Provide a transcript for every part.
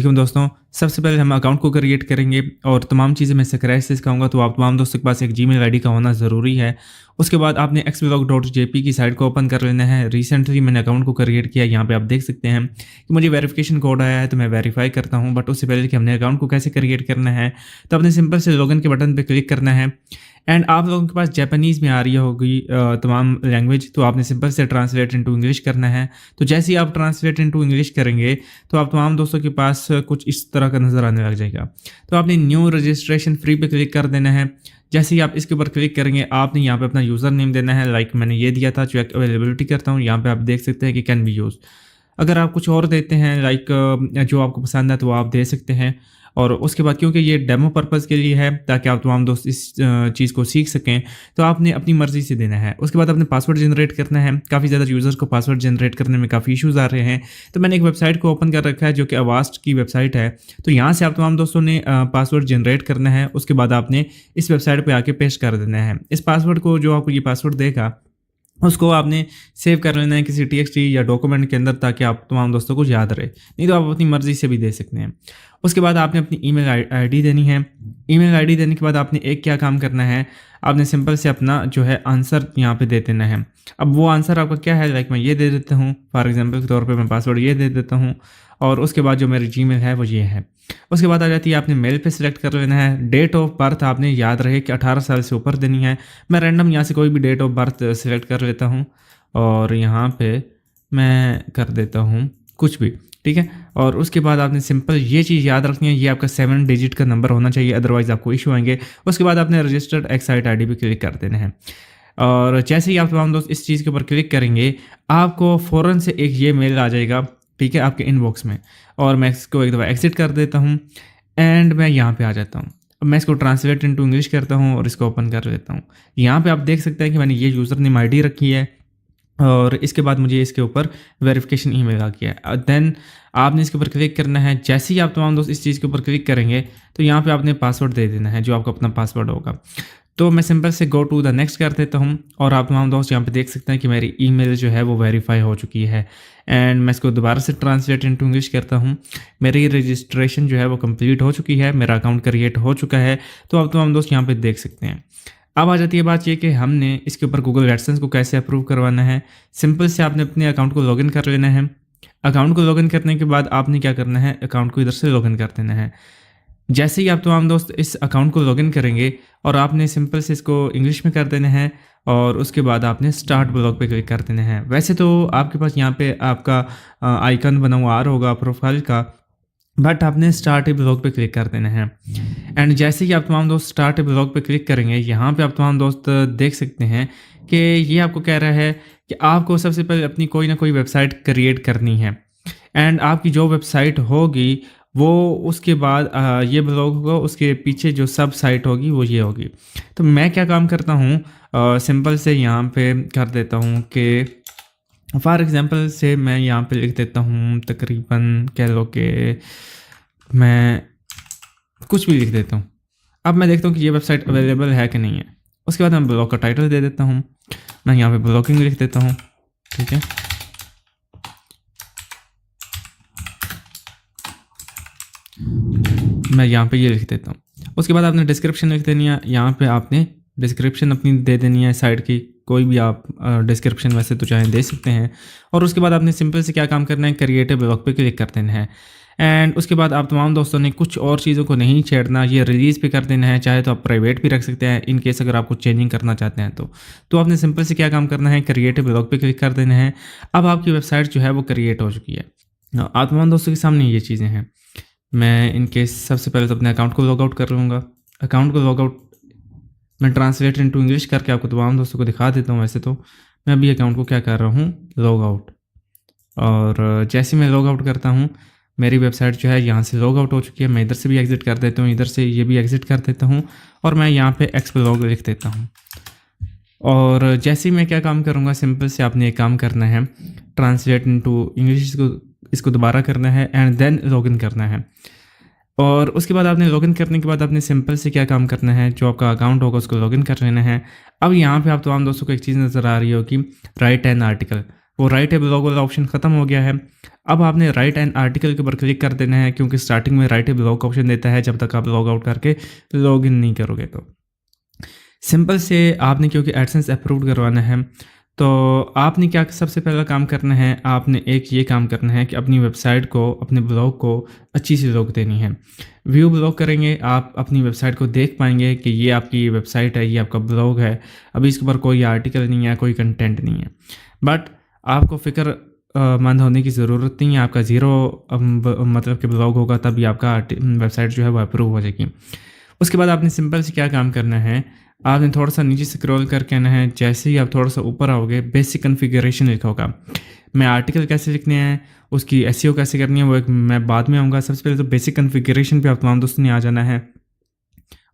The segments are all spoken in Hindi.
वेलकम दोस्तों। सबसे पहले हम अकाउंट को क्रिएट करेंगे और तमाम चीज़ें मैं स्क्रैच से सिखाऊंगा, तो आप तमाम दोस्तों के पास एक जीमेल आईडी का होना ज़रूरी है। उसके बाद आपने xblog.jp की साइट को ओपन कर लेना है। रिसेंटली मैंने अकाउंट को क्रिएट किया, यहाँ पे आप देख सकते हैं कि मुझे वेरिफिकेशन कोड आया है, तो मैं वेरीफाई करता हूँ। बट उससे पहले कि हमने अकाउंट को कैसे क्रिएट करना है, तो आपने सिंपल से लॉगिन के बटन पर क्लिक करना है। एंड आप लोगों के पास जापानीज़ में आ रही होगी तमाम लैंग्वेज, तो आपने सिंपल से ट्रांसलेट इनटू इंग्लिश करना है। तो जैसे ही आप ट्रांसलेट इनटू इंग्लिश करेंगे तो आप तमाम दोस्तों के पास कुछ इस तरह का नज़र आने लग जाएगा। तो आपने न्यू रजिस्ट्रेशन फ्री पे क्लिक कर देना है। जैसे ही आप इसके ऊपर क्लिक करेंगे, आपने यहाँ पे अपना यूज़र नेम देना है। लाइक मैंने ये दिया था, चेक अवेलेबिलिटी करता हूँ, यहाँ पे आप देख सकते हैं कि कैन बी यूज़। अगर आप कुछ और देते हैं लाइक जो आपको पसंद है तो आप दे सकते हैं। और उसके बाद क्योंकि ये डेमो पर्पज़ के लिए है ताकि आप तमाम दोस्त इस चीज़ को सीख सकें, तो आपने अपनी मर्ज़ी से देना है। उसके बाद आपने पासवर्ड जनरेट करना है। काफ़ी ज़्यादा यूज़र्स को पासवर्ड जनरेट करने में काफ़ी इश्यूज़ आ रहे हैं, तो मैंने एक वेबसाइट को ओपन कर रखा है जो कि अवास्ट की वेबसाइट है। तो यहाँ से आप तमाम दोस्तों ने पासवर्ड जनरेट करना है। उसके बाद आपने इस वेबसाइट पर आके पेस्ट कर देना है। इस पासवर्ड को, जो आपको ये पासवर्ड देगा, उसको आपने सेव कर लेना है किसी TXT या डॉक्यूमेंट के अंदर, ताकि आप तमाम दोस्तों को याद रहे। नहीं तो आप अपनी मर्ज़ी से भी दे सकते हैं। उसके बाद आपने अपनी ईमेल आईडी देनी है। ईमेल आईडी देने के बाद आपने एक क्या काम करना है, आपने सिंपल से अपना जो है आंसर यहाँ पे दे देना है। अब वो आंसर आपका क्या है, लाइक मैं ये दे देता हूँ, फॉर एग्जांपल के तौर पे मैं पासवर्ड ये दे देता हूँ, और उसके बाद जो मेरी जीमेल है वो ये है। उसके बाद आ जाती है, आपने मेल पे सिलेक्ट कर लेना है। डेट ऑफ बर्थ आपने याद रहे कि 18 साल से ऊपर देनी है। मैं रैंडम यहाँ से कोई भी डेट ऑफ बर्थ सिलेक्ट कर लेता हूँ और यहाँ पे मैं कर देता हूँ कुछ भी, ठीक है। और उसके बाद आपने सिंपल ये चीज़ याद रखनी है, ये आपका 7 डिजिट का नंबर होना चाहिए, अदरवाइज़ आपको इशू आएंगे। उसके बाद आपने रजिस्टर्ड एक्साइट आईडी पे क्लिक कर देना है। और जैसे ही आप तमाम दोस्त इस चीज़ के ऊपर क्लिक करेंगे, आपको फ़ौरन से एक ये मेल आ जाएगा, ठीक है, आपके इनबॉक्स में। और मैं इसको एक दफ़ा एग्जिट कर देता हूँ एंड मैं यहाँ पे आ जाता हूँ। अब मैं इसको ट्रांसलेट इनटू इंग्लिश करता हूँ और इसको ओपन कर लेता हूँ। यहाँ पे आप देख सकते हैं कि मैंने ये यूज़र नेम आईडी रखी है और इसके बाद मुझे इसके ऊपर वेरिफिकेशन ईमेल आ गया है। देन आपने इसके ऊपर क्लिक करना है। जैसे ही आप तमाम दोस्त इस चीज़ के ऊपर क्लिक करेंगे तो यहाँ पे आपने पासवर्ड दे देना है, जो आपका अपना पासवर्ड होगा। तो मैं सिंपल से गो टू द नेक्स्ट कर देता हूँ और आप तमाम दोस्त यहाँ पे देख सकते हैं कि मेरी ईमेल जो है वो वेरीफाई हो चुकी है। एंड मैं इसको दोबारा से ट्रांसलेट इनटू इंग्लिश करता हूँ। मेरी रजिस्ट्रेशन जो है वो कंप्लीट हो चुकी है, मेरा अकाउंट क्रिएट हो चुका है। तो आप तमाम दोस्त यहाँ पे देख सकते हैं। अब आ जाती है बात ये कि हमने इसके ऊपर गूगल एडसेंस को कैसे अप्रूव करवाना है। सिंपल से आपने अपने अकाउंट को लॉगिन कर लेना है। अकाउंट को लॉगिन करने के बाद आपने क्या करना है, अकाउंट को इधर से लॉगिन कर देना है। जैसे ही आप तमाम दोस्त इस अकाउंट को लॉगिन करेंगे और आपने सिंपल से इसको इंग्लिश में कर देना है और उसके बाद आपने स्टार्ट ब्लॉग पे क्लिक कर देना है। वैसे तो आपके पास यहाँ पे आपका आइकन बना हुआ आ रहा होगा प्रोफाइल का, बट आपने स्टार्ट ए ब्लॉग पे क्लिक कर देना है। एंड जैसे ही आप तमाम दोस्त स्टार्ट ए ब्लॉग पे क्लिक करेंगे, यहाँ पे आप तमाम दोस्त देख सकते हैं कि ये आपको कह रहा है कि आपको सबसे पहले अपनी कोई ना कोई वेबसाइट क्रिएट करनी है। एंड आपकी जो वेबसाइट होगी वो उसके बाद ये ब्लॉग होगा, उसके पीछे जो सब साइट होगी वो ये होगी। तो मैं क्या काम करता हूँ, सिंपल से यहाँ पे कर देता हूँ कि फॉर एग्ज़ाम्पल से मैं यहाँ पे लिख देता हूँ, तकरीबन कह लो कि मैं कुछ भी लिख देता हूँ। अब मैं देखता हूँ कि ये वेबसाइट अवेलेबल है कि नहीं है। उसके बाद मैं ब्लॉग का टाइटल दे देता हूँ। मैं यहाँ पे ब्लॉगिंग लिख देता हूँ, ठीक है। मैं यहाँ पे ये लिख देता हूँ। उसके बाद आपने डिस्क्रिप्शन लिख देनी है। यहाँ पे आपने डिस्क्रिप्शन अपनी दे देनी है साइट की, कोई भी आप डिस्क्रिप्शन वैसे तो चाहे दे सकते हैं। और उसके बाद आपने सिंपल से क्या काम करना है, क्रिएटिव ब्लॉग पे क्लिक कर देना है। एंड उसके बाद आप तमाम दोस्तों ने कुछ और चीज़ों को नहीं छेड़ना, ये रिलीज़ पे कर देना है। चाहे तो आप प्राइवेट भी रख सकते हैं इन केस अगर आपको चेंजिंग करना चाहते हैं तो आपने सिंपल से क्या काम करना है, क्रिएटिव ब्लॉग पे क्लिक कर देना है। अब आपकी वेबसाइट जो है वो क्रिएट हो चुकी है। आप तमाम दोस्तों के सामने ये चीज़ें हैं। मैं इनके सबसे पहले तो अपने अकाउंट को लॉग आउट कर लूँगा। अकाउंट को लॉग आउट मैं ट्रांसलेट इनटू इंग्लिश करके आपको तमाम दोस्तों को दिखा देता हूँ। वैसे तो मैं अभी अकाउंट को क्या कर रहा हूँ, लॉग आउट। और जैसे मैं लॉग आउट करता हूँ, मेरी वेबसाइट जो है यहाँ से लॉग आउट हो चुकी है। मैं इधर से भी एग्ज़िट कर देता हूँ, इधर से ये भी एग्ज़िट कर देता हूँ और मैं यहाँ पे एक्सब्लॉग लिख देता हूँ। और जैसे ही मैं क्या काम करूँगा, सिंपल से आपने एक काम करना है, ट्रांसलेट इनटू इंग्लिश इसको दोबारा करना है एंड देन लॉगिन करना है। और उसके बाद आपने लॉगिन करने के बाद आपने सिंपल से क्या काम करना है, जो आपका अकाउंट होगा उसको लॉगिन कर लेना है। अब यहाँ पे आप तमाम दोस्तों को एक चीज़ नज़र आ रही हो कि राइट एन आर्टिकल, वो राइट ए ब्लॉग वाला ऑप्शन ख़त्म हो गया है। अब आपने राइट एन आर्टिकल के ऊपर क्लिक कर देना है, क्योंकि स्टार्टिंग में राइट ए ब्लॉग का ऑप्शन देता है जब तक आप लॉग आउट करके लॉग इन नहीं करोगे। तो सिंपल से आपने क्योंकि एडसेंस अप्रूव करवाना है, तो आपने क्या सबसे पहला काम करना है, आपने एक ये काम करना है कि अपनी वेबसाइट को, अपने ब्लॉग को अच्छी सी लुक देनी है। व्यू ब्लॉग करेंगे, आप अपनी वेबसाइट को देख पाएंगे कि ये आपकी वेबसाइट है, ये आपका ब्लॉग है। अभी इसके ऊपर कोई आर्टिकल नहीं है, कोई कंटेंट नहीं है, बट आपको फ़िक्र मंद होने की ज़रूरत नहीं है। आपका ज़ीरो मतलब कि ब्लॉग होगा तभी आपका वेबसाइट जो है वो अप्रूव हो जाएगी। उसके बाद आपने सिंपल से क्या काम करना है, आपने थोड़ा सा नीचे स्क्रॉल करके आना है। जैसे ही आप थोड़ा सा ऊपर आओगे, बेसिक कॉन्फ़िगरेशन लिखा होगा। मैं आर्टिकल कैसे लिखने हैं, उसकी एसईओ कैसे करनी है, वो एक मैं बाद में आऊँगा। सबसे पहले तो बेसिक कॉन्फ़िगरेशन पे आप तमाम दोस्तों ने आ जाना है।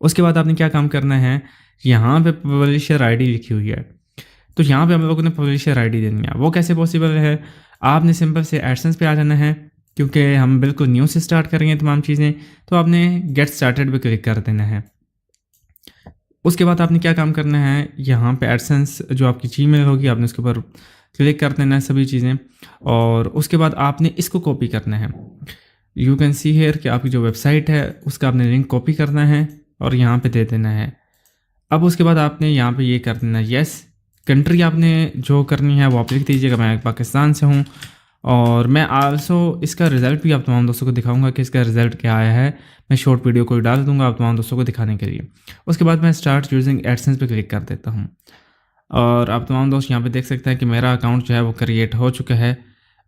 उसके बाद आपने क्या काम करना है, यहाँ पे पब्लिशर आईडी लिखी हुई है, तो यहाँ पे हम लोगों ने पब्लिशर आईडी देनी है। वो कैसे पॉसिबल है, आपने सिंपल से एडसेंस पे आ जाना है, क्योंकि हम बिल्कुल न्यू से स्टार्ट करेंगे तमाम चीज़ें। तो आपने गेट स्टार्टेड पे क्लिक कर देना है। उसके बाद आपने क्या काम करना है, यहाँ पे एडसेंस जो आपकी जीमेल होगी, आपने उसके ऊपर क्लिक कर देना है सभी चीज़ें, और उसके बाद आपने इसको कॉपी करना है। यू कैन सी हेयर कि आपकी जो वेबसाइट है उसका आपने लिंक कॉपी करना है और यहाँ पे दे देना है। अब उसके बाद आपने यहाँ पे ये कर देना है यस। कंट्री आपने जो करनी है वो आप लिख दीजिएगा, मैं पाकिस्तान से हूँ। और मैं आल्सो इसका रिज़ल्ट भी आप तमाम दोस्तों को दिखाऊंगा कि इसका रिज़ल्ट क्या आया है। मैं शॉर्ट वीडियो कोई डाल दूंगा आप तमाम दोस्तों को दिखाने के लिए। उसके बाद मैं स्टार्ट यूजिंग एडसेंस पे क्लिक कर देता हूँ, और आप तमाम दोस्त यहाँ पे देख सकते हैं कि मेरा अकाउंट जो है वो क्रिएट हो चुका है।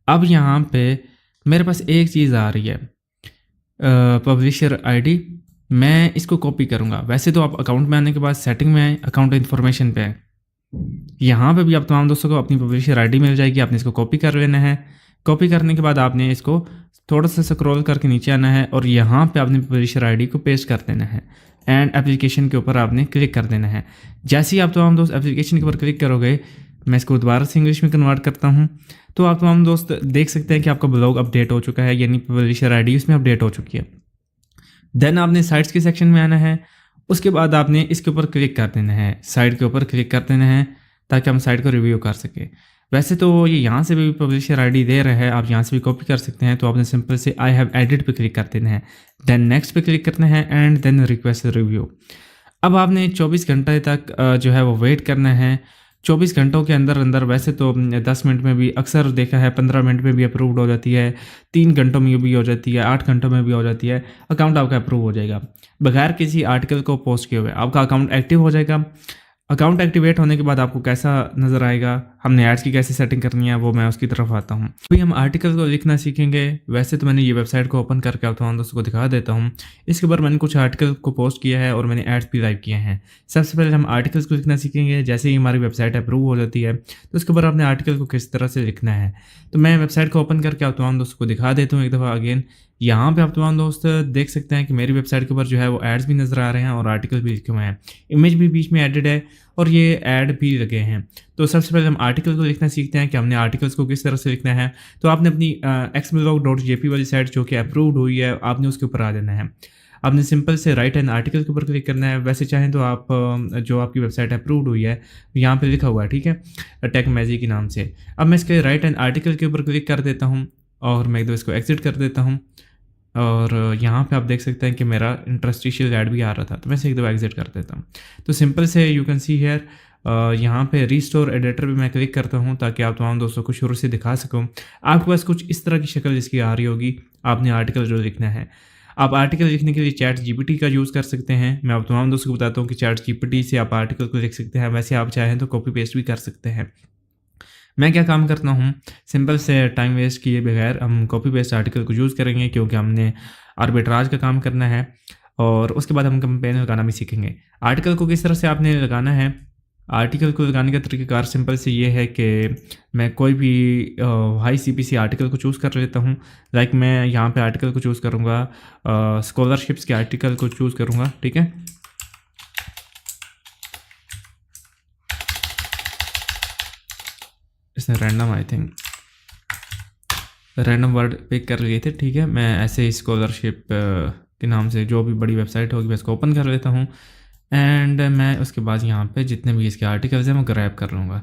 अब यहाँ पे मेरे पास एक चीज़ आ रही है, पब्लिशर आईडी। मैं इसको कॉपी करूँगा। वैसे तो आप अकाउंट में आने के बाद सेटिंग में आए, अकाउंट इन्फॉर्मेशन पे आए, यहाँ पे भी आप तमाम दोस्तों को अपनी पब्लिशर आईडी मिल जाएगी। आपने इसको कॉपी कर लेना है। कॉपी करने के बाद आपने इसको थोड़ा सा स्क्रॉल करके नीचे आना है, और यहाँ पे आपने पब्लिशर आईडी को पेस्ट कर देना है, एंड एप्लीकेशन के ऊपर आपने क्लिक कर देना है। जैसे ही आप तमाम दोस्त एप्लीकेशन के ऊपर क्लिक करोगे, मैं इसको दोबारा से इंग्लिश में कन्वर्ट करता हूँ, तो आप तमाम दोस्त देख सकते हैं कि आपका ब्लॉग अपडेट हो चुका है, यानी पब्लिशर आईडी उसमें अपडेट हो चुकी है। देन आपने साइट्स के सेक्शन में आना है। उसके बाद आपने इसके ऊपर क्लिक कर देना है, साइट के ऊपर क्लिक कर देना है, ताकि हम साइट को रिव्यू कर सकें। वैसे तो ये यहाँ से भी पब्लिशर आईडी दे रहा है, आप यहाँ से भी कॉपी कर सकते हैं। तो आपने सिंपल से आई हैव एडिट पे क्लिक कर देना है, देन नेक्स्ट पे क्लिक करना है, एंड देन रिक्वेस्ट रिव्यू। अब आपने 24 घंटे तक जो है वो वेट करना है। 24 घंटों के अंदर अंदर, वैसे तो 10 मिनट में भी अक्सर देखा है, 15 मिनट में भी अप्रूव्ड हो जाती है, 3 घंटों में भी हो जाती है, 8 घंटों में भी हो जाती है। अकाउंट आपका अप्रूव हो जाएगा बगैर किसी आर्टिकल को पोस्ट किए हुए। आपका अकाउंट एक्टिव हो जाएगा। अकाउंट एक्टिवेट होने के बाद आपको कैसा नज़र आएगा, हमने एड्स की कैसे सेटिंग करनी है, वो मैं उसकी तरफ आता हूँ। अभी हम आर्टिकल को लिखना सीखेंगे। वैसे तो मैंने ये वेबसाइट को ओपन करके आप तमाम दोस्तों को दिखा देता हूँ। इसके ऊपर मैंने कुछ आर्टिकल को पोस्ट किया है और मैंने एड्स भी लाइव किए हैं। सबसे पहले हम आर्टिकल्स को लिखना सीखेंगे। जैसे ही हमारी वेबसाइट अप्रूव हो जाती है, तो उसके ऊपर आपने आर्टिकल को किस तरह से लिखना है, तो मैं वेबसाइट को ओपन करके आप तमाम दोस्तों को दिखा देता हूँ एक दफ़ा अगेन। यहाँ पे आप तमाम दोस्त देख सकते हैं कि मेरी वेबसाइट के ऊपर जो है वो एड्स भी नज़र आ रहे हैं और आर्टिकल भी लिखे हुए हैं, इमेज भी बीच में एडिड है और ये ऐड भी लगे हैं। तो सबसे पहले हम आर्टिकल को लिखना सीखते हैं कि हमने आर्टिकल्स को किस तरह से लिखना है। तो आपने अपनी xblog.jp वाली साइट जो कि अप्रूव्ड हुई है, आपने उसके ऊपर आ जाना है। आपने सिंपल से राइट एन आर्टिकल के ऊपर क्लिक करना है। वैसे चाहें तो आप जो आपकी वेबसाइट अप्रूव्ड हुई है यहाँ पे लिखा हुआ है, ठीक है, टेक मैजिक के नाम से। अब मैं इसके राइट एन आर्टिकल के ऊपर क्लिक कर देता हूँ और मैं एकदम इसको एग्जिट कर देता हूँ। और यहाँ पे आप देख सकते हैं कि मेरा इंटरस्टिशियल ऐड भी आ रहा था, तो मैं इसे एक दफ़ा एग्जिट कर देता हूँ। तो सिंपल से यू कैन सी हेयर, यहाँ पे रीस्टोर एडिटर भी मैं क्लिक करता हूँ ताकि आप तमाम दोस्तों को शुरू से दिखा सकूँ। आपके पास कुछ इस तरह की शक्ल इसकी आ रही होगी। आपने आर्टिकल जो लिखना है, आप आर्टिकल लिखने के लिए चैट जीपीटी का यूज़ कर सकते हैं। मैं आप तमाम दोस्तों को बताता हूँ कि चैट जीपीटी से आप आर्टिकल को लिख सकते हैं। वैसे आप चाहें तो कॉपी पेस्ट भी कर सकते हैं। मैं क्या काम करता हूँ, सिंपल से टाइम वेस्ट किए बगैर हम कॉपी पेस्ट आर्टिकल को यूज़ करेंगे, क्योंकि हमने आर्बिट्राज का काम करना है। और उसके बाद हम कैंपेन लगाना भी सीखेंगे। आर्टिकल को किस तरह से आपने लगाना है, आर्टिकल को लगाने का तरीक़ाकार सिंपल से ये है कि मैं कोई भी हाई सीपीसी आर्टिकल को चूज़ कर लेता हूँ। लाइक मैं यहाँ पे आर्टिकल को चूज़ करूँगा, स्कॉलरशिप्स के आर्टिकल को चूज़ करूँगा, ठीक है। इसने random I think random word pick कर लिए थे, ठीक है। मैं ऐसे ही स्कॉलरशिप के नाम से जो भी बड़ी वेबसाइट होगी मैं इसको ओपन कर लेता हूँ। एंड मैं उसके बाद यहाँ पे जितने भी इसके आर्टिकल्स हैं वो ग्रैब कर लूँगा।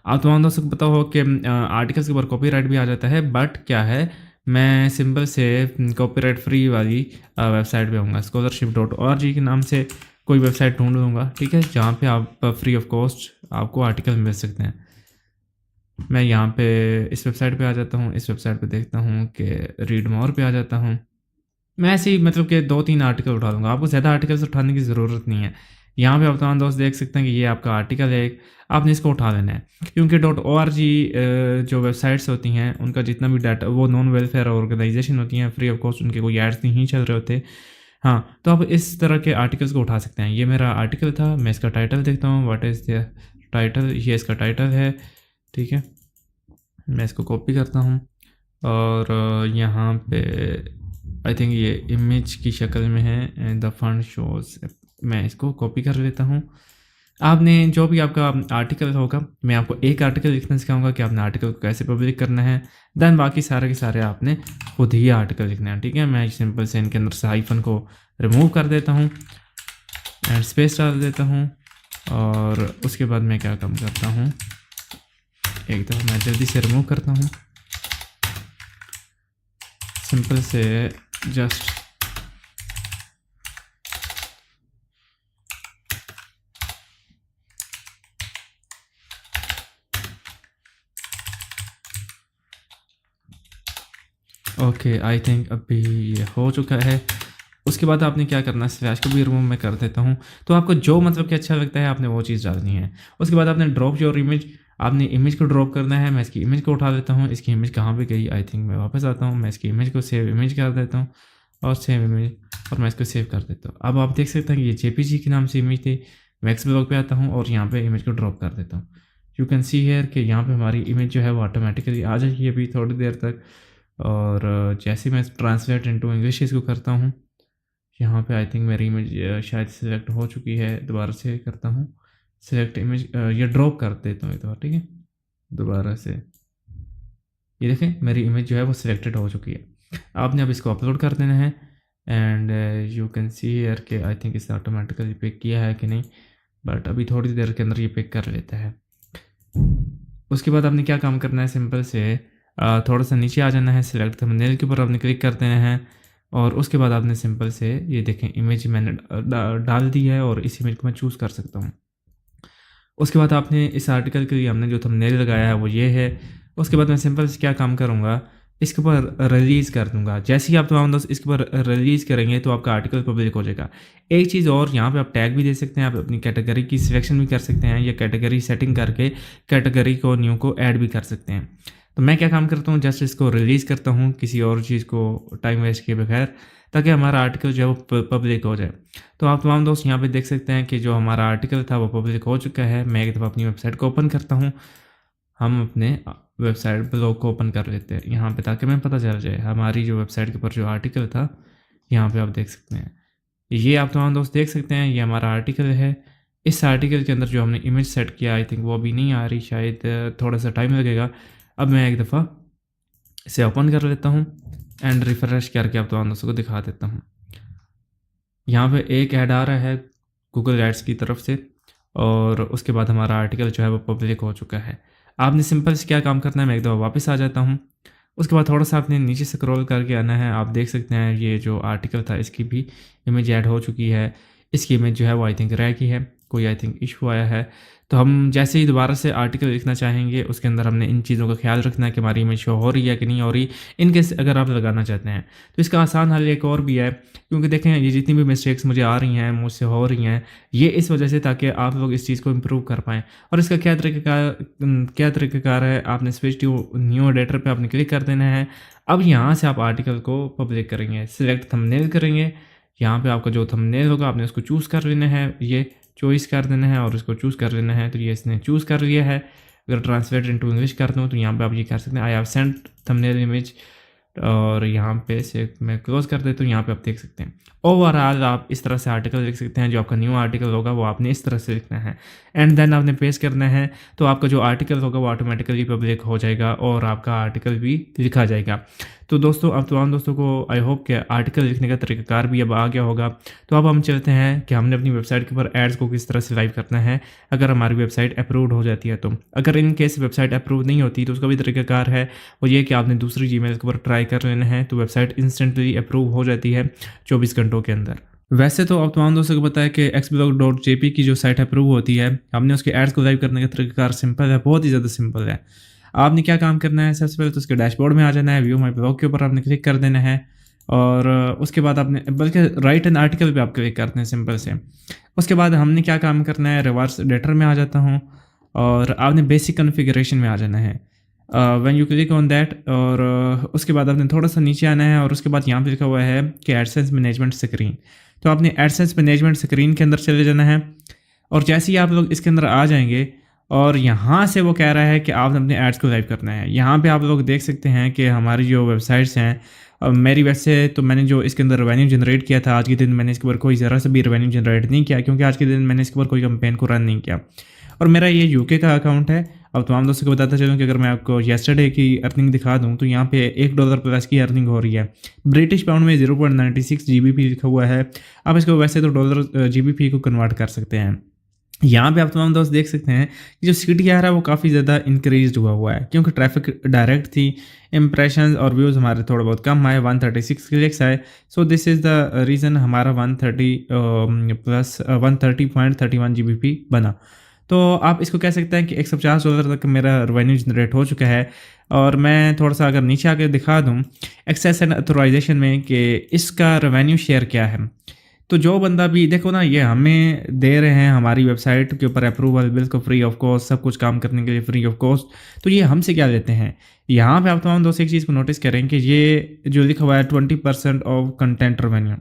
आप तमाम दोस्तों को पता हो कि आर्टिकल्स के ऊपर कॉपीराइट भी आ जाता है, बट क्या है, मैं सिंपल से कॉपीराइट फ्री वाली वेबसाइट पे आऊँगा, scholarship.org के नाम से कोई वेबसाइट ढूँढ लूँगा, ठीक है, जहाँ पे आप फ्री ऑफ कॉस्ट आपको आर्टिकल मिल सकते हैं। मैं यहाँ पे इस वेबसाइट पे आ जाता हूँ, इस वेबसाइट पे देखता हूँ कि रीड मोर पे आ जाता हूँ। मैं ऐसे ही मतलब कि 2-3 आर्टिकल उठा लूँगा, आपको ज़्यादा आर्टिकल्स उठाने की ज़रूरत नहीं है। यहाँ पे आप तमाम दोस्त देख सकते हैं कि ये आपका आर्टिकल है एक, आपने इसको उठा लेना है। क्योंकि .org जो वेबसाइट्स होती हैं, उनका जितना भी डाटा वो नॉन वेलफेयर ऑर्गेनाइजेशन होती हैं, फ्री ऑफ कॉस्ट उनके कोई एड्स नहीं चल रहे होते। हाँ, तो आप इस तरह के आर्टिकल्स को उठा सकते हैं। ये मेरा आर्टिकल था, मैं इसका टाइटल देखता हूँ, व्हाट इज़ द टाइटल, ये इसका टाइटल है, ठीक है। मैं इसको कॉपी करता हूँ और यहाँ पे आई थिंक ये इमेज की शक्ल में है, द फंड शोज, मैं इसको कॉपी कर लेता हूँ। आपने जो भी आपका आर्टिकल होगा, मैं आपको एक आर्टिकल लिखना सिखाऊंगा कि आपने आर्टिकल को कैसे पब्लिक करना है, देन बाकी सारे के सारे आपने खुद ही आर्टिकल लिखना है, ठीक है। मैं सिंपल से इनके अंदर से हाइफन को रिमूव कर देता हूँ एंड स्पेस डाल देता हूँ और उसके बाद मैं क्या काम करता हूँ, एक दफ़ा मैं जल्दी से रिमूव करता हूँ, सिंपल से जस्ट ओके, आई थिंक अभी ये हो चुका है। उसके बाद आपने क्या करना है, स्लैश को भी रिमूव मैं कर देता हूँ। तो आपको जो मतलब कि अच्छा लगता है आपने वो चीज़ डालनी है। उसके बाद आपने ड्रॉप योर इमेज, आपने इमेज को ड्रॉप करना है। मैं इसकी इमेज को उठा लेता हूँ। इसकी इमेज कहाँ पे गई, आई थिंक मैं वापस आता हूँ, मैं इसकी इमेज को सेव इमेज कर देता हूँ और सेव इमेज, और मैं इसको सेव कर देता हूँ। अब आप देख सकते हैं कि ये जेपीजी के नाम से इमेज थी। मैं एक्स ब्लॉग पे आता हूँ और यहाँ पे इमेज को ड्रॉप कर देता हूँ। यू कैन सी हेयर कि यहाँ पे हमारी इमेज जो है वो ऑटोमेटिकली आ जाएगी अभी थोड़ी देर तक। और जैसे मैं ट्रांसलेट इनटू इंग्लिश इसको करता हूँ, यहाँ पे आई थिंक मेरी इमेज शायद सिलेक्ट हो चुकी है। दोबारा से करता हूँ सिलेक्ट इमेज, ये ड्रॉप कर देता हूँ एक बार, ठीक है। दोबारा से ये देखें मेरी इमेज जो है वो सिलेक्टेड हो चुकी है। आपने अब इसको अपलोड कर देना है and you can see here कि आई थिंक इसने ऑटोमेटिकली पिक किया है कि नहीं, बट अभी थोड़ी देर के अंदर ये पिक कर लेता है। उसके बाद आपने क्या काम करना है, सिंपल से थोड़ा सा नीचे आ जाना है, सिलेक्ट थंबनेल के ऊपर आपने क्लिक कर देना है और उसके बाद आपने सिंपल से ये देखें इमेज मैंने डाल दी है और इस इमेज को मैं चूज़ कर सकता हूँ। उसके बाद आपने इस आर्टिकल के लिए हमने जो थंबनेल लगाया है वो ये है। उसके बाद मैं सिंपल से क्या काम करूँगा, इसके ऊपर रिलीज़ कर दूँगा। जैसे ही आप तमाम दोस्त इसके ऊपर रिलीज़ करेंगे तो आपका आर्टिकल पब्लिक हो जाएगा। एक चीज़ और, यहाँ पे आप टैग भी दे सकते हैं, आप अपनी कैटेगरी की सिलेक्शन भी कर सकते हैं या कैटेगरी सेटिंग करके कैटेगरी को न्यू को ऐड भी कर सकते हैं। तो मैं क्या काम करता हूँ, जस्ट इसको रिलीज़ करता हूँ किसी और चीज़ को टाइम वेस्ट किए बगैर, ताकि हमारा आर्टिकल जो है वो पब्लिक हो जाए। तो आप तमाम दोस्त यहाँ पे देख सकते हैं कि जो हमारा आर्टिकल था वो पब्लिक हो चुका है। मैं एक दफ़ा अपनी वेबसाइट को ओपन करता हूँ, हम अपने वेबसाइट ब्लॉग को ओपन कर लेते हैं यहाँ पे, ताकि हमें पता चल जाए हमारी जो वेबसाइट के ऊपर जो आर्टिकल था। यहाँ पे आप देख सकते हैं, ये आप तमाम दोस्त देख सकते हैं, ये हमारा आर्टिकल है। इस आर्टिकल के अंदर जो हमने इमेज सेट किया, आई थिंक वो अभी नहीं आ रही, शायद थोड़ा सा टाइम लगेगा। अब मैं एक दफ़ा इसे ओपन कर लेता हूँ एंड रिफ्रेश करके आप तमाम दोस्तों को दिखा देता हूँ। यहाँ पे एक ऐड आ रहा है गूगल एड्स की तरफ से और उसके बाद हमारा आर्टिकल जो है वो पब्लिक हो चुका है। आपने सिंपल से क्या काम करना है, मैं एक दफ़ा वापस आ जाता हूँ। उसके बाद थोड़ा सा आपने नीचे स्क्रॉल करके आना है। आप देख सकते हैं ये जो आर्टिकल था इसकी भी इमेज ऐड हो चुकी है। इसकी इमेज जो है वो आई थिंक रह गई है, कोई आई थिंक इशू आया है। तो हम जैसे ही दोबारा से आर्टिकल लिखना चाहेंगे उसके अंदर हमने इन चीज़ों का ख्याल रखना है कि हमारी इमेज शो हो रही है कि नहीं हो रही। इनकेस अगर आप लगाना चाहते हैं तो इसका आसान हल एक और भी है, क्योंकि देखें ये जितनी भी मिस्टेक्स मुझे आ रही हैं, मुझसे हो रही हैं, ये इस वजह से ताकि आप लोग इस चीज़ को इम्प्रूव कर पाएँ। और इसका क्या तरीक़ाकार है, आपने स्विच टू न्यू एडिटर पे आपने क्लिक कर देना है। अब यहाँ से आप आर्टिकल को पब्लिक करेंगे, सिलेक्ट थंबनेल करेंगे। यहाँ पे आपका जो थंबनेल होगा आपने उसको चूज़ कर लेना है, ये चॉइस कर देना है और इसको चूज़ कर लेना है। तो ये इसने चूज़ कर लिया है। अगर ट्रांसलेट इनटू इंग्लिश कर दूँ तो यहाँ पे आप ये कर सकते हैं, I have sent thumbnail image, और यहाँ पे से मैं क्लोज़ कर देता हूँ। यहाँ पे आप देख सकते हैं ओवरऑल आप इस तरह से आर्टिकल लिख सकते हैं। जो आपका न्यू आर्टिकल होगा वो आपने इस तरह से लिखना है एंड देन आपने पेस्ट करना है। तो आपका जो आर्टिकल होगा वो ऑटोमेटिकली पब्लिक हो जाएगा और आपका आर्टिकल भी लिखा जाएगा। तो दोस्तों अब तमाम दोस्तों को आई होप कि आर्टिकल लिखने का तरीकाकार भी अब आ गया होगा। तो अब हम चलते हैं कि हमने अपनी वेबसाइट के ऊपर एड्स को किस तरह से लाइव करना है अगर हमारी वेबसाइट अप्रूव्ड हो जाती है। तो अगर इन केस वेबसाइट अप्रूव नहीं होती तो उसका भी तरीकाकार है, वो ये कि आपने दूसरी जीमेल के ऊपर ट्राई कर लेना है, तो वेबसाइट इंस्टेंटली अप्रूव हो जाती है 24 घंटों के अंदर। वैसे तो अब तमाम दोस्तों को पता है कि xblog.jp की जो साइट अप्रूव होती है, हमने उसके एड्स को लाइव करने का तरीकाकार सिंपल है, बहुत ही ज़्यादा सिंपल है। आपने क्या काम करना है, सबसे पहले तो उसके डैशबोर्ड में आ जाना है, व्यू माई ब्लॉग के ऊपर आपने क्लिक कर देना है और उसके बाद आपने बल्कि राइट एन आर्टिकल पे आप क्लिक करते हैं सिंपल से। उसके बाद हमने क्या काम करना है, रिवर्स एडिटर में आ जाता हूँ और आपने बेसिक कॉन्फ़िगरेशन में आ जाना है when you click on that. और उसके बाद आपने थोड़ा सा नीचे आना है और उसके बाद यहाँ पे लिखा हुआ है कि एडसेंस मैनेजमेंट स्क्रीन, तो आपने एडसेंस मैनेजमेंट स्क्रीन के अंदर चले जाना है। और जैसे ही आप लोग इसके अंदर आ जाएंगे और यहाँ से वो कह रहा है कि आपने अपने एड्स को लाइव करना है। यहाँ पे आप लोग देख सकते हैं कि हमारी जो वेबसाइट्स हैं, मेरी वैसे तो मैंने जो इसके अंदर रेवेन्यू जनरेट किया था आज के दिन, मैंने इसके ऊपर कोई ज़रा सा भी रेवेन्यू जनरेट नहीं किया क्योंकि आज के दिन मैंने इसके ऊपर कोई कैंपेन को रन नहीं किया और मेरा ये यूके का अकाउंट है। अब तमाम दोस्तों को बताता चलूँ कि अगर मैं आपको येस्टरडे की अर्निंग दिखा दूँ तो यहाँ पे $1 प्लस की अर्निंग हो रही है। ब्रिटिश पाउंड में 0.96 GBP लिखा हुआ है। आप इसको वैसे तो डॉलर GBP को कन्वर्ट कर सकते हैं। यहाँ पे आप तमाम दोस्त देख सकते हैं कि जो CTR है वो काफ़ी ज़्यादा इंक्रीज हुआ है क्योंकि ट्रैफिक डायरेक्ट थी। इम्प्रेशंस और व्यूज़ हमारे थोड़े बहुत कम आए, 136 क्लिक्स आए। So this is the reason हमारा 130 प्लस 130.31 GBP बना। तो आप इसको कह सकते हैं कि $150 तक मेरा रेवेन्यू जनरेट हो चुका है। और मैं थोड़ा सा अगर नीचे आके दिखा दूँ एक्सेस एंड ऑथराइजेशन में कि इसका रेवेन्यू शेयर क्या है, तो जो बंदा भी देखो ना, ये हमें दे रहे हैं हमारी वेबसाइट के ऊपर अप्रूवल, बिल्कुल फ्री ऑफ कॉस्ट, सब कुछ काम करने के लिए फ्री ऑफ कॉस्ट, तो ये हमसे क्या लेते हैं। यहाँ पे आप तमाम दोस्त एक चीज़ को नोटिस करें कि ये जो लिखा हुआ है 20% ऑफ कंटेंट रेवेन्यू।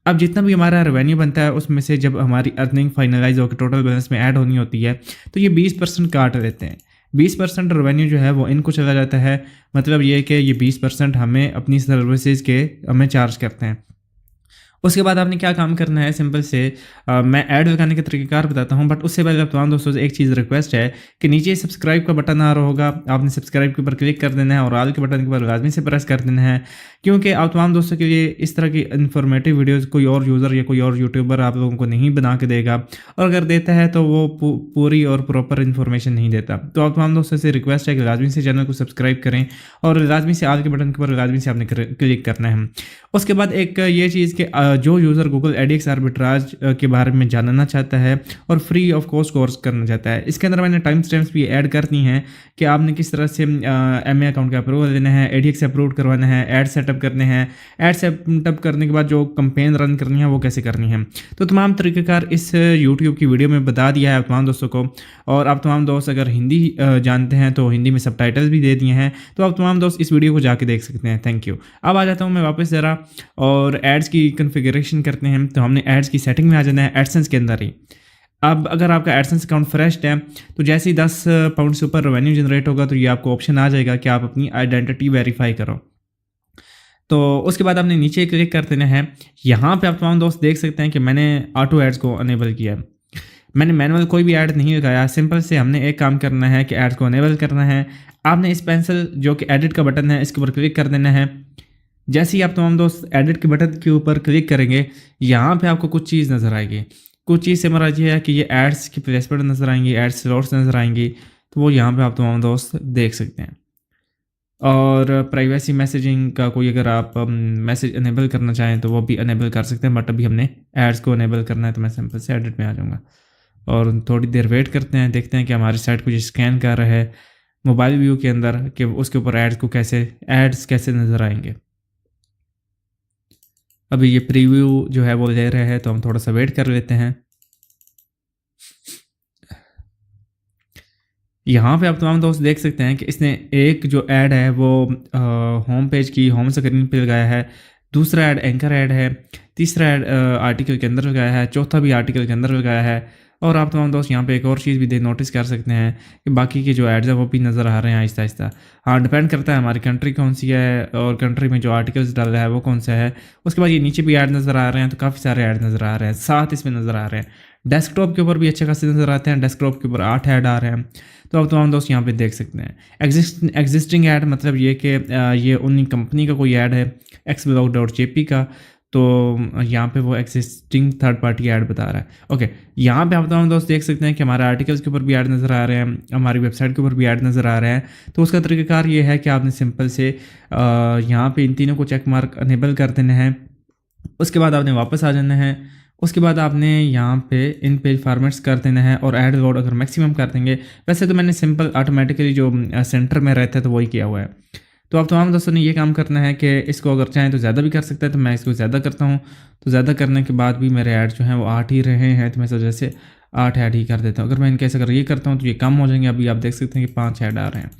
अब जितना भी हमारा रेवेन्यू बनता है उसमें से जब हमारी अर्निंग फाइनलाइज होकर टोटल बैलेंस में ऐड होनी होती है तो ये 20% काट लेते हैं। 20% रेवेन्यू जो है वो इनको चला जाता है। मतलब ये कि ये 20% हमें अपनी सर्विसेज के हमें चार्ज करते हैं। उसके बाद आपने क्या काम करना है, सिंपल से मैं ऐड लगाने के तरीक़ेकार बताता हूं, बट उससे पहले आप तमाम दोस्तों से एक चीज़ रिक्वेस्ट है कि नीचे सब्सक्राइब का बटन आ रहा होगा, आपने सब्सक्राइब के ऊपर क्लिक कर देना है और आल के बटन के ऊपर लाजमी से प्रेस कर देना है क्योंकि आप तमाम दोस्तों के लिए इस तरह की इन्फॉर्मेटिव वीडियोज़ कोई और यूज़र या कोई और यूट्यूबर आप लोगों को नहीं बना के देगा, और अगर देता है तो वो पूरी और प्रॉपर इन्फॉर्मेशन नहीं देता। तो आप तमाम दोस्तों से रिक्वेस्ट है कि लाजमी से चैनल को सब्सक्राइब करें और लाजमी से आल के बटन के ऊपर लाजमी से आपने क्लिक करना है। उसके बाद एक ये चीज़ कि जो यूज़र गूगल एडएक्स आर्बिट्राज के बारे में जानना चाहता है और फ्री ऑफ कॉस्ट कोर्स करना चाहता है, इसके अंदर मैंने टाइम स्टैम्प्स भी ऐड करनी है कि आपने किस तरह से MA अकाउंट का अप्रूवल लेना है, ADX से अप्रूव करवाना है, ऐड सेटअप करने हैं, ऐड सेटअप करने के बाद जो कंपेन रन करनी है वो कैसे करनी है। तो तमाम तरीक़ेकार इस यूट्यूब की वीडियो में बता दिया है आप तमाम दोस्तों को। और आप तमाम दोस्त अगर हिंदी जानते हैं तो हिंदी में सबटाइटल्स भी दे दिए हैं, तो आप तमाम दोस्त इस वीडियो को जाके देख सकते हैं। Thank you. अब आ जाता हूँ मैं वापस ज़रा और एड्स की कॉन्फ़िगरेशन करते हैं। तो हमने एड्स की सेटिंग में आ जाना है एडसेंस के अंदर ही। अब अगर आपका एडसेंस अकाउंट फ्रेश है तो जैसे ही 10 पाउंड से ऊपर रेवेन्यू जनरेट होगा तो ये आपको ऑप्शन आ जाएगा कि आप अपनी आइडेंटिटी वेरीफाई करो। तो उसके बाद आपने नीचे क्लिक कर देना है। यहाँ पे आप तमाम दोस्त देख सकते हैं कि मैंने ऑटो एड्स को अनेबल किया है। मैंने मैनुअल कोई भी ऐड नहीं लगाया, सिंपल से हमने एक काम करना है कि एड्स को अनेबल करना है। आपने इस पेंसिल जो कि एडिट का बटन है इसके ऊपर क्लिक कर देना है। जैसे ही आप तमाम दोस्त एडिट के बटन के ऊपर क्लिक करेंगे यहाँ पे आपको कुछ चीज़ नज़र आएगी। कुछ चीज़ से मराज है कि ये एड्स की प्लेसमेंट नज़र आएंगी, एड्स स्लॉट्स नज़र आएंगी, तो वो यहाँ पे आप तमाम दोस्त देख सकते हैं। और प्राइवेसी मैसेजिंग का कोई अगर आप मैसेज अनेबल करना चाहें तो वो भी अनेबल कर सकते हैं, बट अभी हमने एड्स को अनेबल करना है तो मैं सिंपल से एडिट में आ जाऊँगा और थोड़ी देर वेट करते हैं, देखते हैं कि हमारी साइट कुछ स्कैन कर रहा है मोबाइल व्यू के अंदर कि उसके ऊपर एड्स कैसे नज़र आएंगे। अभी ये प्रीव्यू जो है वो ले रहे हैं तो हम थोड़ा सा वेट कर लेते हैं। यहाँ पे आप तमाम दोस्त देख सकते हैं कि इसने एक जो ऐड है वो होम पेज की होम स्क्रीन पे लगाया है, दूसरा ऐड एंकर ऐड है, तीसरा ऐड आर्टिकल के अंदर लगाया है, चौथा भी आर्टिकल के अंदर लगाया है। और आप तमाम दोस्त यहाँ पे एक और चीज़ भी नोटिस कर सकते हैं कि बाकी के जो एड्स हैं वो भी नज़र आ रहे हैं आहिस्ता आहिस्ता। हाँ, डिपेंड करता है हमारी कंट्री कौन सी है और कंट्री में जो आर्टिकल्स डाल रहा है वो कौन सा है। उसके बाद ये नीचे भी ऐड नज़र आ रहे हैं, तो काफ़ी सारे ऐड नज़र आ रहे हैं, 7 इसमें नज़र आ रहे हैं। डेस्कटॉप के ऊपर भी अच्छे खासे नज़र आते हैं, डेस्कटॉप के ऊपर 8 ऐड आ रहे हैं। तो आप तमाम दोस्त यहाँ पे देख सकते हैं। एग्जिस्टिंग ऐड मतलब ये कि ये उन कंपनी का कोई ऐड है xblog.jp का, तो यहाँ पे वो एग्जिस्टिंग थर्ड पार्टी ऐड बता रहा है। ओके, यहाँ पे आप तमाम दोस्त देख सकते हैं कि हमारे आर्टिकल्स के ऊपर भी ऐड नज़र आ रहे हैं, हमारी वेबसाइट के ऊपर भी ऐड नज़र आ रहे हैं। तो उसका तरीक़ाकार ये है कि आपने सिंपल से यहाँ पे इन तीनों को चेक मार्क अनेबल कर देना है। उसके बाद आपने वापस आ जाना है। उसके बाद आपने यहाँ पे इन पेज फॉर्मेट्स कर देना है और ऐड लोड अगर मैक्सिमम कर देंगे। वैसे तो मैंने सिंपल ऑटोमेटिकली जो सेंटर में रहता है तो वही किया हुआ है। तो आप तमाम दोस्तों ने ये काम करना है कि इसको अगर चाहें तो ज़्यादा भी कर सकते हैं, तो मैं इसको ज़्यादा करता हूँ। तो ज़्यादा करने के बाद भी मेरे ऐड जो हैं वो 8 ही रहे हैं, तो मैं इस वजह से 8 ऐड ही कर देता हूँ। अगर मैं इनके अगर ये करता हूँ तो ये कम हो जाएंगे। अभी आप देख सकते हैं कि 5 ऐड आ रहे हैं।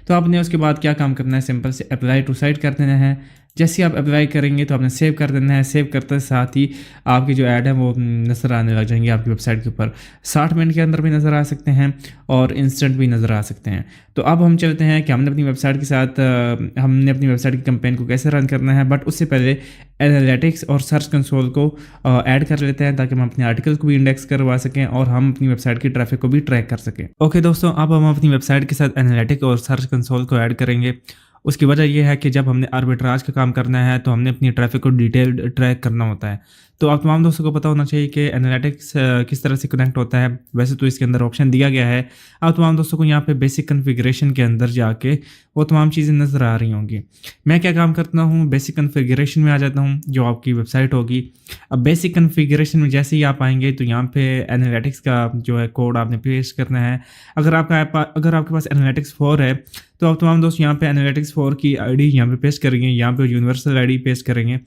तो आपने उसके बाद क्या काम करना है, सिंपल से अप्लाई टू साइट कर देना है। जैसे ही आप अप्लाई करेंगे तो आपने सेव कर देना है। सेव करते साथ ही आपकी जो ऐड है वो नज़र आने लग जाएंगे आपकी वेबसाइट के ऊपर। 60 मिनट के अंदर भी नज़र आ सकते हैं और इंस्टेंट भी नज़र आ सकते हैं। तो अब हम चलते हैं कि हमने अपनी वेबसाइट के साथ हमने अपनी वेबसाइट की कैंपेन को कैसे रन करना है। बट उससे पहले एनालिटिक्स और सर्च कंसोल को ऐड कर लेते हैं ताकि हम अपने आर्टिकल को भी इंडेक्स करवा सकें और हम अपनी वेबसाइट की ट्रैफिक को भी ट्रैक कर सकें। ओके दोस्तों, अब हम अपनी वेबसाइट के साथ एनालिटिक्स और सर्च कंसोल को ऐड करेंगे। उसकी वजह यह है कि जब हमने आर्बिट्राज का काम करना है तो हमने अपनी ट्रैफिक को डिटेल ट्रैक करना होता है। तो आप तमाम दोस्तों को पता होना चाहिए कि एनालिटिक्स किस तरह से कनेक्ट होता है। वैसे तो इसके अंदर ऑप्शन दिया गया है। आप तमाम दोस्तों को यहाँ पे बेसिक कन्फिगरेशन के अंदर जाके वो तमाम चीज़ें नज़र आ रही होंगी। मैं क्या काम करता हूँ, बेसिक कन्फिगरेशन में आ जाता हूँ जो आपकी वेबसाइट होगी। अब बेसिक कन्फिगरेशन में जैसे ही आप आएंगे तो यहाँ पे एनालिटिक्स का जो है कोड आपने पेस्ट करना है। अगर आपके पास एनालिटिक्स 4 है तो आप तमाम दोस्त यहाँ पे एनालिटिक्स 4 की आईडी यहाँ पे पेस्ट करेंगे, यहाँ पे यूनिवर्सल आईडी पेस्ट करेंगे।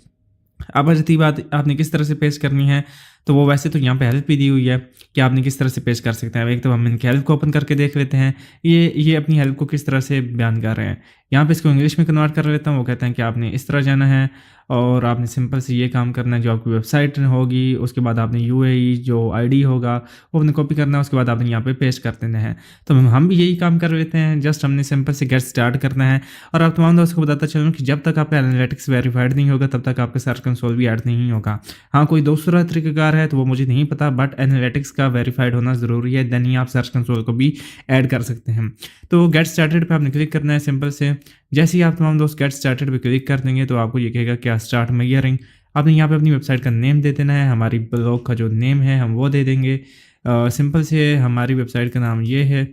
अब आती बात आपने किस तरह से पेस्ट करनी है, तो वो वैसे तो यहाँ पे हेल्प भी दी हुई है कि आपने किस तरह से पेस्ट कर सकते हैं। एक तो हम इनकी हेल्प को ओपन करके देख लेते हैं, ये अपनी हेल्प को किस तरह से बयान कर रहे हैं। यहाँ पे इसको इंग्लिश में कन्वर्ट कर लेता हूँ। वो कहते हैं कि आपने इस तरह जाना है और आपने सिंपल से ये काम करना है। जो आपकी वेबसाइट होगी उसके बाद आपने यूएई जो आईडी होगा वो आपने कॉपी करना है, उसके बाद आपने यहाँ पे पेस्ट कर देना है। तो हम भी यही काम कर लेते हैं। जस्ट हमने सिंपल से गेट स्टार्ट करना है। और आप तमाम दोस्तों को बताता चलूँ कि जब तक आपका एनालिटिक्स वेरीफाइड नहीं होगा तब तक आपका सर्च कंसोल भी ऐड नहीं होगा। हाँ, कोई दूसरा तरीकाकार है तो वो मुझे नहीं पता, बट एनालिटिक्स का वेरीफाइड होना ज़रूरी है, देन ही आप सर्च कंसोल को भी ऐड कर सकते हैं। तो गेट स्टार्टेड पे आपने क्लिक करना है सिंपल से। जैसे ही आप तमाम दोस्त गेट स्टार्टेड पे क्लिक कर देंगे तो आपको ये कहेगा क्या स्टार्ट मेयरिंग। आपने यहाँ पे अपनी वेबसाइट का नेम दे देना है। हमारी ब्लॉग का जो नेम है हम वो दे देंगे। सिंपल से हमारी वेबसाइट का नाम ये है,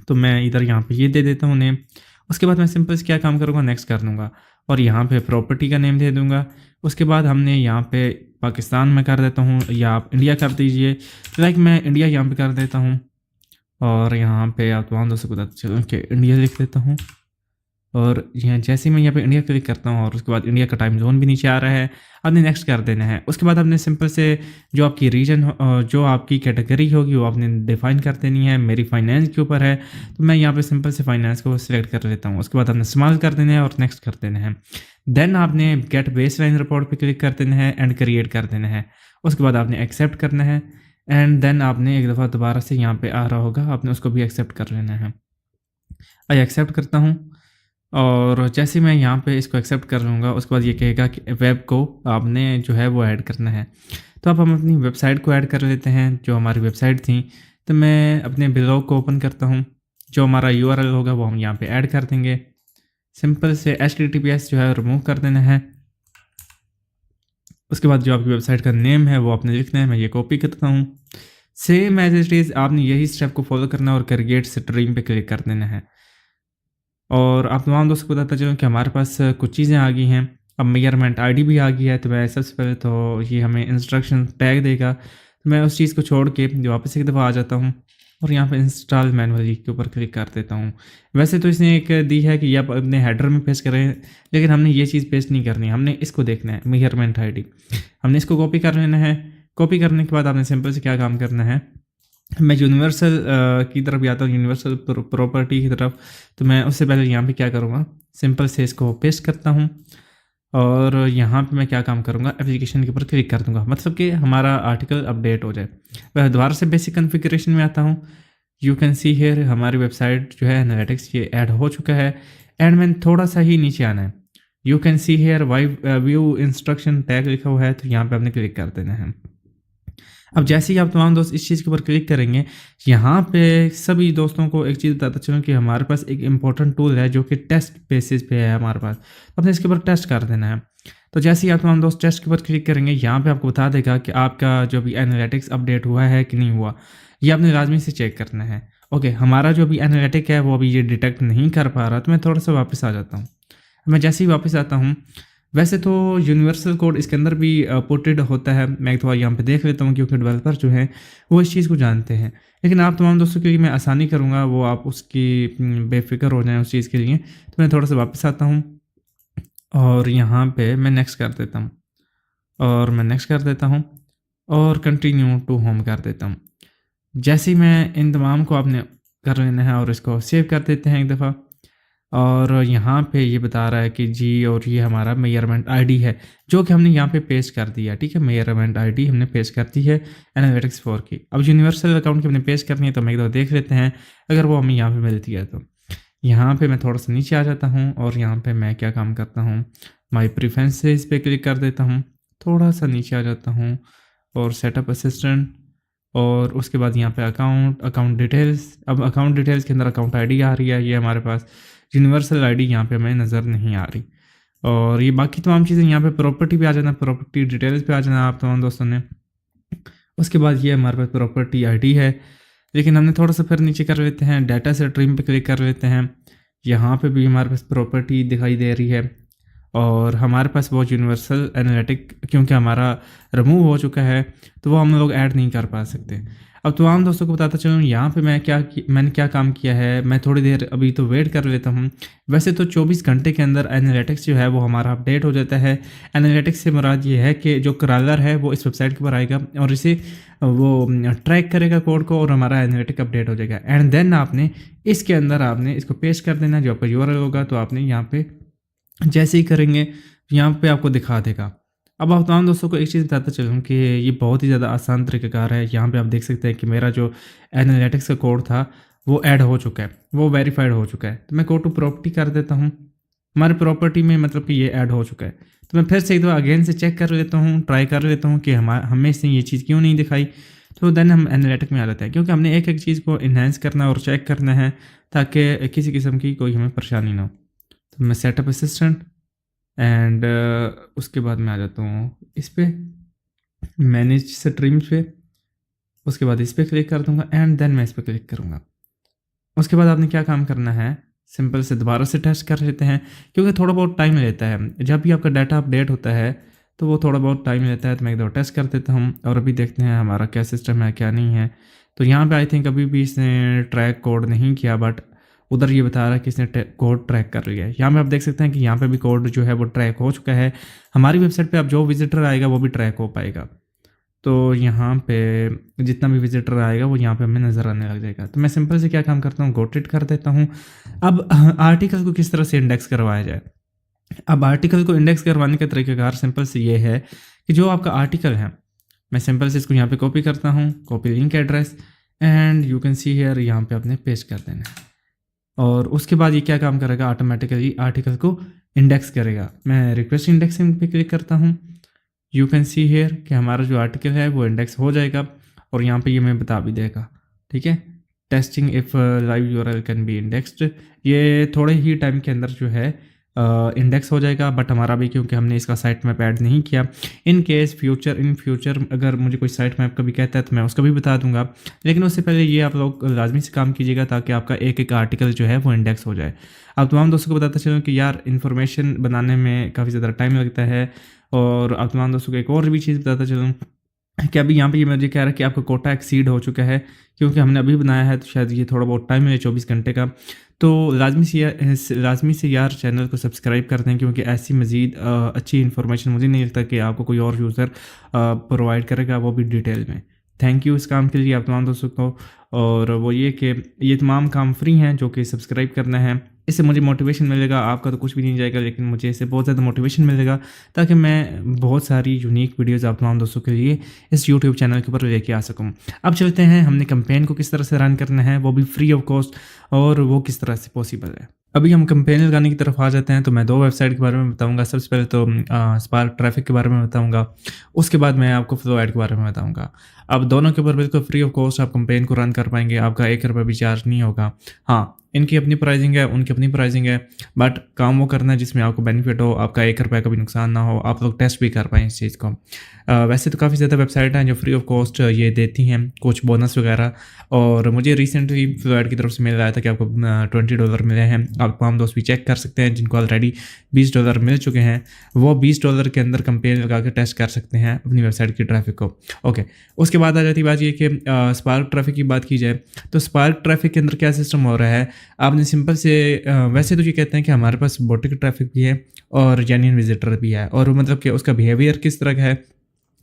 तो मैं इधर यहाँ पे ये दे देता हूँ नेम। उसके बाद मैं सिंपल से क्या काम करूँगा, नेक्स्ट कर दूँगा और यहाँ पे प्रॉपर्टी का नेम दे दूँगा। उसके बाद हमने यहाँ पे पाकिस्तान में कर देता हूँ या आप इंडिया कर दीजिए। लाइक मैं इंडिया यहाँ पे कर देता हूँ और यहाँ पे आप तमाम दोस्तों को बताते चलो कि इंडिया लिख देता हूँ। और यहाँ जैसे ही मैं यहाँ पे इंडिया क्लिक करता हूँ और उसके बाद इंडिया का टाइम जोन भी नीचे आ रहा है, आपने नेक्स्ट कर देना है। उसके बाद आपने सिंपल से जो आपकी रीजन जो आपकी कैटेगरी होगी वो आपने डिफाइन कर देनी है। मेरी फाइनेंस के ऊपर है तो मैं यहाँ पे सिंपल से फाइनेंस को सिलेक्ट कर लेता हूँ। उसके बाद आपने स्मॉल कर देना है और नेक्स्ट कर देना है। देन आपने गेट बेस लाइन रिपोर्ट पर क्लिक कर देना है एंड क्रिएट कर देना है। उसके बाद आपने एक्सेप्ट करना है एंड देन आपने एक दफ़ा दोबारा से यहाँ पे आ रहा होगा, आपने उसको भी एक्सेप्ट कर लेना है। आई एक्सेप्ट करता हूँ और जैसे मैं यहाँ पे इसको एक्सेप्ट कर लूँगा उसके बाद ये कहेगा कि वेब को आपने जो है वो ऐड करना है। तो अब हम अपनी वेबसाइट को ऐड कर लेते हैं, जो हमारी वेबसाइट थी। तो मैं अपने ब्लॉग को ओपन करता हूँ, जो हमारा यूआरएल होगा वो हम यहाँ पे ऐड कर देंगे। सिंपल से HTTPS जो है रिमूव कर देना है। उसके बाद जो आपकी वेबसाइट का नेम है वो आपने लिखना है। मैं ये कॉपी करता हूँ। सेम एज इट इज़ आपने यही स्टेप को फॉलो करना है और क्रिएट स्ट्रीम पे क्लिक कर देना है। और आप तमाम दोस्तों को बताता चलूँ कि हमारे पास कुछ चीज़ें आ गई हैं। अब मेजरमेंट आईडी भी आ गई है। तो मैं सबसे पहले तो ये हमें इंस्ट्रक्शन टैग देगा, तो मैं उस चीज़ को छोड़ के वापस एक दफ़ा आ जाता हूँ और यहाँ पे इंस्टॉल मैनुअली के ऊपर क्लिक कर देता हूँ। वैसे तो इसने एक दी है कि ये आप अपने हेडर में पेस्ट करें, लेकिन हमने ये चीज़ पेस्ट नहीं करनी, हमने इसको देखना है मेजरमेंट आईडी। हमने इसको कॉपी कर लेना है। कॉपी करने के बाद आपने सिंपल से क्या काम करना है, मैं यूनिवर्सल की तरफ भी आता हूँ, यूनिवर्सल प्रॉपर्टी की तरफ। तो मैं उससे पहले यहाँ पे क्या करूँगा, सिंपल से इसको पेस्ट करता हूँ और यहाँ पे मैं क्या काम करूँगा, एप्लीकेशन के ऊपर क्लिक कर दूँगा, मतलब कि हमारा आर्टिकल अपडेट हो जाए। मैं दोबारा से बेसिक कॉन्फ़िगरेशन में आता हूँ। यू कैन सी हियर हमारी वेबसाइट जो है एनालिटिक्स ये ऐड हो चुका है। एंड मैंने थोड़ा सा ही नीचे आना है। You can see here view instruction tag लिखा हुआ है, तो यहाँ पर आपने क्लिक कर देना है। अब जैसे ही आप तमाम दोस्त इस चीज़ के ऊपर क्लिक करेंगे, यहाँ पे सभी दोस्तों को एक चीज़ बताता चलूँ कि हमारे पास एक इम्पोर्टेंट टूल है जो कि टेस्ट बेसिस पे है हमारे पास। तो आपने इसके ऊपर टेस्ट कर देना है। तो जैसे ही आप तमाम दोस्त टेस्ट के ऊपर क्लिक करेंगे, यहाँ पे आपको बता देगा कि आपका जो भी एनालिटिक्स अपडेट हुआ है कि नहीं हुआ। ये आपने लाज़मी से चेक करना है। ओके, हमारा जो भी एनालिटिक है वो अभी ये डिटेक्ट नहीं कर पा रहा, तो मैं थोड़ा-सा वापस आ जाता हूँ। मैं जैसे ही वापस आता हूँ, वैसे तो यूनिवर्सल कोड इसके अंदर भी पुटेड होता है। मैं एक बार यहाँ पे देख लेता हूँ क्योंकि डेवलपर जो हैं वो इस चीज़ को जानते हैं। लेकिन आप तमाम दोस्तों के लिए मैं आसानी करूँगा, वो आप उसकी बेफ़िक्र हो जाएँ उस चीज़ के लिए। तो मैं थोड़ा-सा वापस आता हूँ और यहाँ पे मैं नेक्स्ट कर देता हूँ और मैं नेक्स्ट कर देता हूँ और कंटिन्यू टू होम कर देता हूँ। जैसे ही मैं इन तमाम को आपने कर लेना है और इसको सेव कर देते हैं एक दफ़ा। और यहाँ पे ये बता रहा है कि जी, और ये हमारा मेजरमेंट आईडी है जो कि हमने यहाँ पे पेस्ट कर दिया। ठीक है, मेजरमेंट आईडी हमने पेस्ट कर दी है एनालिटिक्स 4 की। अब यूनिवर्सल अकाउंट की हमने पेस्ट करनी है, तो हम एक दफ़ा देख लेते हैं अगर वो हमें यहाँ पे मिलती है। तो यहाँ पे मैं थोड़ा-सा नीचे आ जाता हूँ और यहाँ पे मैं क्या काम करता हूँ, माय प्रेफरेंसेस पे क्लिक कर देता हूँ। थोड़ा-सा नीचे आ जाता हूँ और सेटअप असिस्टेंट और उसके बाद यहाँ पे अकाउंट डिटेल्स। अब अकाउंट डिटेल्स के अंदर अकाउंट आईडी आ रही है, ये हमारे पास यूनिवर्सल आईडी यहाँ पे हमें नज़र नहीं आ रही। और ये बाकी तमाम चीज़ें यहाँ पे प्रॉपर्टी पे आ जाना, प्रॉपर्टी डिटेल्स पे आ जाना आप तमाम दोस्तों ने। उसके बाद ये हमारे पास प्रॉपर्टी आईडी है, लेकिन हमने थोड़ा सा फिर नीचे कर लेते हैं, डाटा स्ट्रीम पे क्लिक कर लेते हैं। यहाँ पे भी हमारे पास प्रॉपर्टी दिखाई दे रही है और हमारे पास वो यूनिवर्सल एनालिटिक क्योंकि हमारा रिमूव हो चुका है, तो वो हम लोग ऐड नहीं कर पा सकते। अब तमाम दोस्तों को बताता चलूँ यहाँ पे मैंने क्या काम किया है। मैं थोड़ी देर अभी तो वेट कर लेता हूँ। वैसे तो 24 घंटे के अंदर एनालिटिक्स जो है वो हमारा अपडेट हो जाता है। एनालिटिक्स से मुराद ये है कि जो क्रॉलर है वो इस वेबसाइट के ऊपर आएगा और इसे वो ट्रैक करेगा कोड को और हमारा एनालिटिक अपडेट हो जाएगा। एंड देन आपने इसके अंदर आपने इसको पेस्ट कर देना, जो आपका यूआरएल होगा। तो आपने यहाँ पे जैसे ही करेंगे यहाँ पे आपको दिखा देगा। अब आप तमाम दोस्तों को एक चीज़ बताता चलूँ कि ये बहुत ही ज़्यादा आसान तरीक़ाकार है। यहाँ पे आप देख सकते हैं कि मेरा जो एनालिटिक्स का कोड था वो ऐड हो चुका है, वो वेरीफाइड हो चुका है। तो मैं गो टू प्रॉपर्टी कर देता हूँ। हमारे प्रॉपर्टी में मतलब कि ये ऐड हो चुका है। तो मैं फिर से एक दफ़ा अगेन से चेक कर लेता हूँ, ट्राई कर लेता हूँ कि हमें से ये चीज़ क्यों नहीं दिखाई। तो देन हम एनालिटिक में आ जाते हैं, क्योंकि हमने एक एक चीज़ को इन्हेंस करना और चेक करना है ताकि किसी किस्म की कोई हमें परेशानी ना हो। तो मैं सेटअप असिस्टेंट एंड उसके बाद मैं आ जाता हूँ इस पे मैनेज स्ट्रीम्स पे। उसके बाद इस पे क्लिक कर दूंगा एंड देन मैं इस पे क्लिक करूँगा। उसके बाद आपने क्या काम करना है, सिंपल से दोबारा से टेस्ट कर लेते हैं, क्योंकि थोड़ा बहुत टाइम लेता है। जब भी आपका डाटा अपडेट होता है तो वो थोड़ा बहुत टाइम लेता है। तो मैं एक दफ़ा टेस्ट कर देता हूँ और अभी देखते हैं हमारा क्या सिस्टम है क्या नहीं है। तो यहाँ पे आई थिंक अभी भी इसने ट्रैक कोड नहीं किया, बट उधर ये बता रहा है कि इसने कोड ट्रैक कर लिया है। यहाँ पे आप देख सकते हैं कि यहाँ पे भी कोड जो है वो ट्रैक हो चुका है। हमारी वेबसाइट पे अब जो विजिटर आएगा वो भी ट्रैक हो पाएगा। तो यहाँ पे जितना भी विजिटर आएगा वो यहाँ पे हमें नज़र आने लग जाएगा। तो मैं सिंपल से क्या काम करता हूँ, गोटेड कर देता हूँ। अब आर्टिकल को किस तरह से इंडेक्स करवाया जाए। अब आर्टिकल को इंडेक्स करवाने का तरीक़ाकार सिंपल से ये है कि जो आपका आर्टिकल है, मैं सिंपल से इसको यहाँ पे कॉपी करता हूँ, copy link address and you can see here, यहाँ पे आपने पेस्ट कर देना है। और उसके बाद ये क्या काम करेगा, ऑटोमेटिकली आर्टिकल को इंडेक्स करेगा। मैं रिक्वेस्ट इंडेक्सिंग पे क्लिक करता हूँ। यू कैन सी हियर कि हमारा जो आर्टिकल है वो इंडेक्स हो जाएगा और यहाँ पे ये मैं बता भी देगा। ठीक है, testing if live URL can be indexed, ये थोड़े ही टाइम के अंदर जो है इंडेक्स हो जाएगा। बट हमारा भी क्योंकि हमने इसका साइट मैप ऐड नहीं किया, इन केस इन फ्यूचर अगर मुझे कोई साइट मैप कभी कहता है तो मैं उसका भी बता दूंगा। लेकिन उससे पहले ये आप लोग लाजमी से काम कीजिएगा ताकि आपका एक एक आर्टिकल जो है वो इंडेक्स हो जाए। आप तमाम दोस्तों को बताता चलूँ कि यार इन्फॉर्मेशन बनाने में काफ़ी ज़्यादा टाइम लगता है। और आप तमाम दोस्तों को एक और भी चीज़ बताता चलूँ कि अभी यहाँ पे ये मुझे कह रहा है कि आपका कोटा एक्सीड हो चुका है, क्योंकि हमने अभी बनाया है तो शायद ये थोड़ा बहुत टाइम है 24 घंटे का। तो लाजमी से यार चैनल को सब्सक्राइब कर दें, क्योंकि ऐसी मज़ीद अच्छी इन्फॉर्मेशन मुझे नहीं लगता कि आपको कोई और यूज़र प्रोवाइड करेगा, वो भी डिटेल में। थैंक यू इस काम के लिए आप तमाम दोस्तों को। और वो ये कि ये तमाम काम फ्री हैं जो कि सब्सक्राइब करना है। इससे मुझे मोटिवेशन मिलेगा, आपका तो कुछ भी नहीं जाएगा, लेकिन मुझे इससे बहुत ज़्यादा मोटिवेशन मिलेगा ताकि मैं बहुत सारी यूनिक वीडियोज़ आप तमाम दोस्तों के लिए इस यूट्यूब चैनल के ऊपर लेके आ सकूँ। अब चलते हैं, हमने कैंपेन को किस तरह से रन करना है, वो भी फ्री ऑफ कॉस्ट, और वो किस तरह से पॉसिबल है। अभी हम कैंपेन लगाने की तरफ आ जाते हैं, तो मैं 2 वेबसाइट के बारे में बताऊँगा। सबसे पहले तो स्पार्क ट्रैफ़िक के बारे में बताऊँगा, उसके बाद मैं आपको फ्लो ऐड के बारे में बताऊँगा। अब दोनों के ऊपर बिल्कुल फ्री ऑफ कॉस्ट आप कैंपेन को रन कर पाएँगे, आपका ₹1 भी चार्ज नहीं होगा। हाँ, इनकी अपनी प्राइसिंग है, उनकी अपनी प्राइसिंग है, बट काम वो करना है जिसमें आपको बेनिफिट हो, आपका ₹1 का भी नुकसान ना हो, आप लोग टेस्ट भी कर पाएँ इस चीज़ को। वैसे तो काफ़ी ज़्यादा वेबसाइट हैं जो फ्री ऑफ कॉस्ट ये देती हैं, कुछ बोनस वगैरह, और मुझे रिसेंटली फ्लो ऐड की तरफ से मेल आया था कि आपको $20 मिले हैं। आप तमाम दोस्त भी चेक कर सकते हैं जिनको ऑलरेडी $20 मिल चुके हैं, वो $20 के अंदर कैंपेन लगा के टेस्ट कर सकते हैं अपनी वेबसाइट की ट्रैफ़िक को। ओके, उसके बाद आ जाती बात ये कि स्पार्क ट्रैफ़िक की बात की जाए, तो स्पार्क ट्रैफ़िक के अंदर क्या सिस्टम हो रहा है, आपने सिंपल से वैसे तो ये कहते हैं कि हमारे पास बॉटिक ट्रैफ़िक भी है और जेन्युइन विज़िटर भी है, और मतलब कि उसका बिहेवियर किस तरह का है,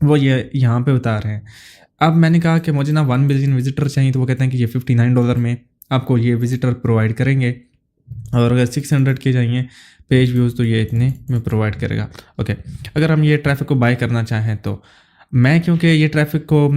वो ये यहाँ पे बता रहे हैं। अब मैंने कहा कि मुझे ना 1 बिलियन विज़िटर चाहिए, तो वो कहते हैं कि ये $59 में आपको ये विज़िटर प्रोवाइड करेंगे, और अगर 600 के चाहिए पेज व्यूज़ तो ये इतने में प्रोवाइड करेगा। ओके, अगर हम ये ट्रैफ़िक को बाय करना चाहें तो मैं, क्योंकि ये ट्रैफ़िक को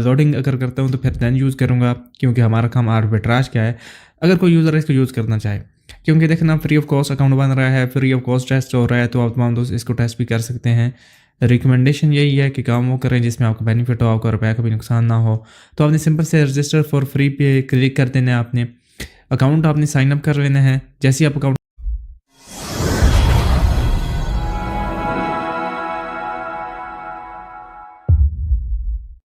लोडिंग अगर करता हूँ तो फिर देन यूज़ करूँगा, क्योंकि हमारा काम आर्बिट्राज क्या है, अगर कोई यूज़र इसको यूज़ करना चाहे, क्योंकि देखना फ्री ऑफ कॉस्ट अकाउंट बन रहा है, फ्री ऑफ कॉस्ट टेस्ट हो रहा है, तो आप तमाम दोस्त इसको टेस्ट भी कर सकते हैं। रिकमेंडेशन यही है कि काम वो करें जिसमें आपको बेनिफिट हो, आपका रुपये का भी नुकसान ना हो। तो आपने सिंपल से रजिस्टर फॉर फ्री पे क्लिक कर देना है, आपने अकाउंट आपने साइन अप कर लेना है। जैसे ही आप अकाउंट